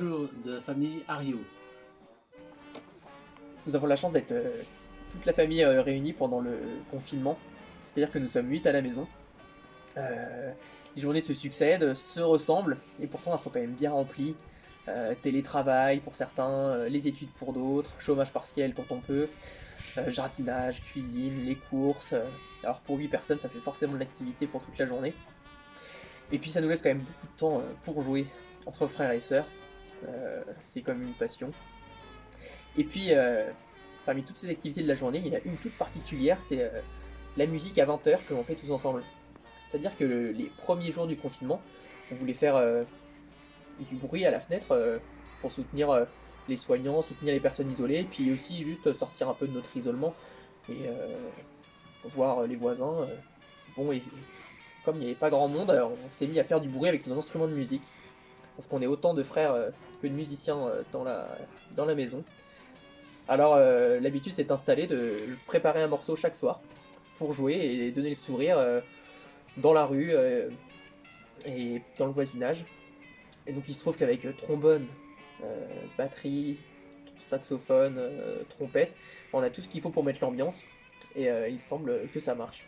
Bonjour de la famille Ario. Nous avons la chance d'être toute la famille réunie pendant le confinement. C'est-à-dire que nous sommes 8 à la maison. Les journées se succèdent, se ressemblent, et pourtant elles sont quand même bien remplies. Télétravail pour certains, les études pour d'autres, chômage partiel quand on peut, jardinage, cuisine, les courses. Alors pour 8 personnes, ça fait forcément de l'activité pour toute la journée. Et puis ça nous laisse quand même beaucoup de temps pour jouer entre frères et sœurs. C'est comme une passion. Et puis, parmi toutes ces activités de la journée, il y en a une toute particulière, c'est la musique à 20 h que l'on fait tous ensemble. C'est-à-dire que les premiers jours du confinement, on voulait faire du bruit à la fenêtre pour soutenir les soignants, soutenir les personnes isolées, et puis aussi juste sortir un peu de notre isolement et voir les voisins. Bon, et comme il n'y avait pas grand monde, on s'est mis à faire du bruit avec nos instruments de musique, parce qu'on est autant de frères que de musiciens dans la maison. Alors l'habitude s'est installée de préparer un morceau chaque soir pour jouer et donner le sourire dans la rue et dans le voisinage. Et donc il se trouve qu'avec trombone, batterie, saxophone, trompette, on a tout ce qu'il faut pour mettre l'ambiance et il semble que ça marche.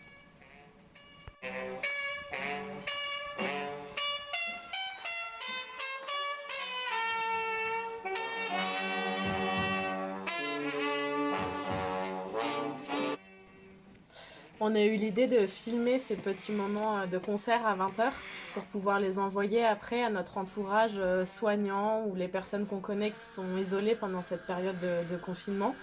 On a eu l'idée de filmer ces petits moments de concert à 20 h pour pouvoir les envoyer après à notre entourage soignant ou les personnes qu'on connaît qui sont isolées pendant cette période de confinement.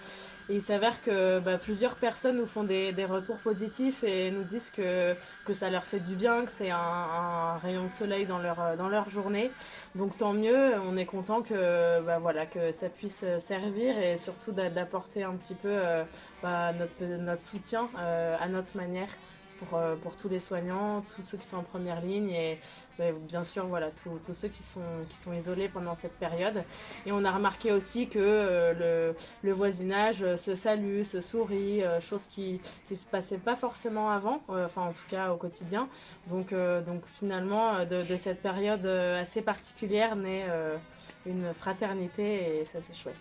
Et il s'avère que plusieurs personnes nous font des retours positifs et nous disent que ça leur fait du bien, que c'est un rayon de soleil dans leur journée. Donc tant mieux, on est content que ça puisse servir et surtout d'apporter un petit peu notre soutien à notre manière pour tous les soignants, tous ceux qui sont en première ligne et bien sûr tous ceux qui sont isolés pendant cette période. Et on a remarqué aussi que le voisinage se salue, se sourit, chose qui se passait pas forcément avant, enfin en tout cas au quotidien. Donc finalement de cette période assez particulière naît une fraternité et ça c'est chouette.